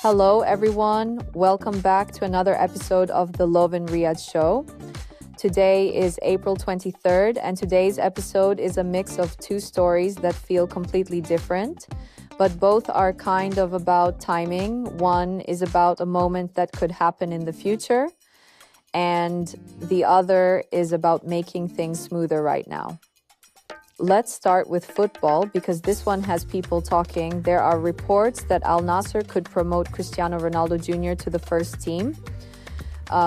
Hello, everyone. Welcome back to another episode of the Love in Riyadh show. Today is April 23rd, and today's episode is a mix of two stories that feel completely different, but both are kind of about timing. One is about a moment that could happen in the future, and the other is about making things smoother right now. Let's start with football because this one has people talking. There are reports that Al Nassr could promote Cristiano Ronaldo Jr. to the first team,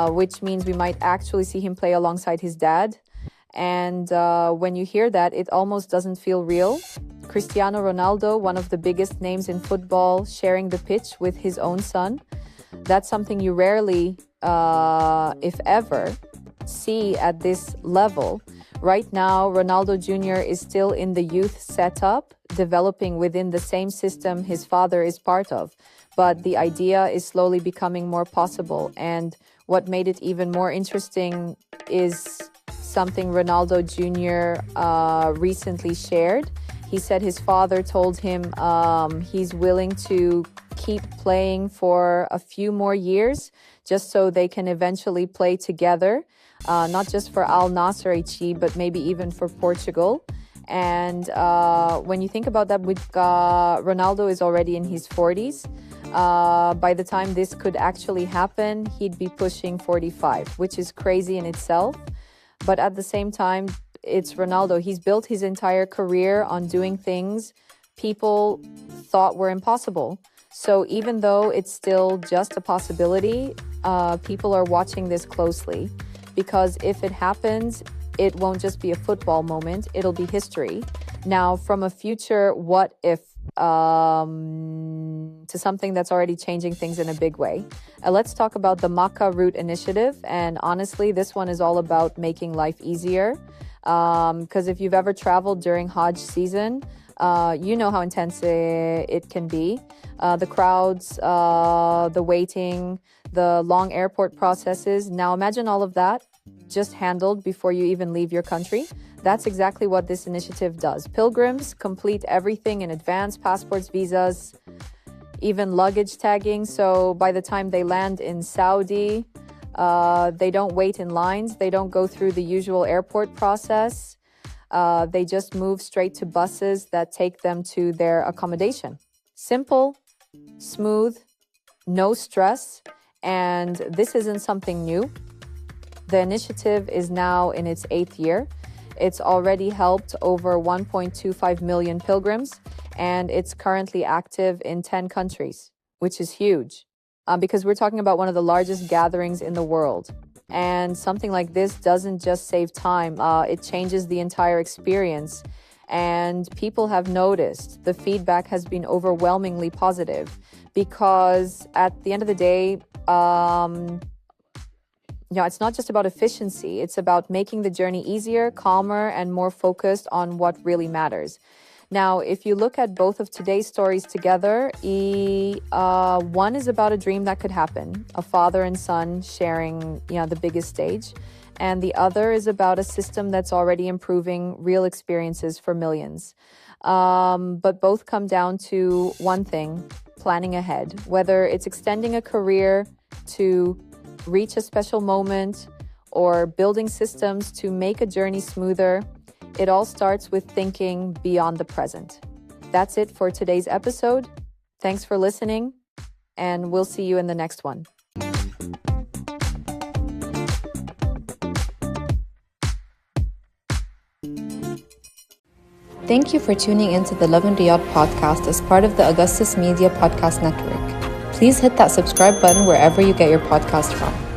which means we might actually see him play alongside his dad. And when you hear that, it almost doesn't feel real. Cristiano Ronaldo, one of the biggest names in football, sharing the pitch with his own son. That's something you rarely, if ever, see at this level. Right now, Ronaldo Jr. is still in the youth setup, developing within the same system his father is part of. But the idea is slowly becoming more possible. And what made it even more interesting is something Ronaldo Jr. Recently shared. He said his father told him he's willing to keep playing for a few more years just so they can eventually play together. Not just for Al Nassr HE, but maybe even for Portugal. And when you think about that, Ronaldo is already in his 40s. By the time this could actually happen, he'd be pushing 45, which is crazy in itself. But at the same time, it's Ronaldo. He's built his entire career on doing things people thought were impossible. So even though it's still just a possibility, people are watching this closely. Because if it happens, it won't just be a football moment, it'll be history. Now, from a future what if to something that's already changing things in a big way. Let's talk about the Makkah route initiative. And honestly, this one is all about making life easier. Because if you've ever traveled during Hajj season, you know how intense it can be. The crowds, the waiting, the long airport processes. Now imagine all of that just handled before you even leave your country. That's exactly what this initiative does. Pilgrims complete everything in advance, passports, visas, even luggage tagging. So by the time they land in Saudi, they don't wait in lines. They don't go through the usual airport process. They just move straight to buses that take them to their accommodation. Simple, smooth, no stress. And this isn't something new. The initiative is now in its 8th year. It's already helped over 1.25 million pilgrims, and it's currently active in 10 countries, which is huge because we're talking about one of the largest gatherings in the world. And something like this doesn't just save time, it changes the entire experience. And people have noticed the feedback has been overwhelmingly positive because at the end of the day, it's not just about efficiency. It's about making the journey easier, calmer, and more focused on what really matters. Now, if you look at both of today's stories together, one is about a dream that could happen, a father and son sharing, the biggest stage. And the other is about a system that's already improving real experiences for millions. But both come down to one thing, planning ahead, whether it's extending a career to reach a special moment or building systems to make a journey smoother. It all starts with thinking beyond the present. That's it for today's episode. Thanks for listening, and we'll see you in the next one. Thank you for tuning into the Love in Riyadh podcast as part of the Augustus Media Podcast Network. Please hit that subscribe button wherever you get your podcast from.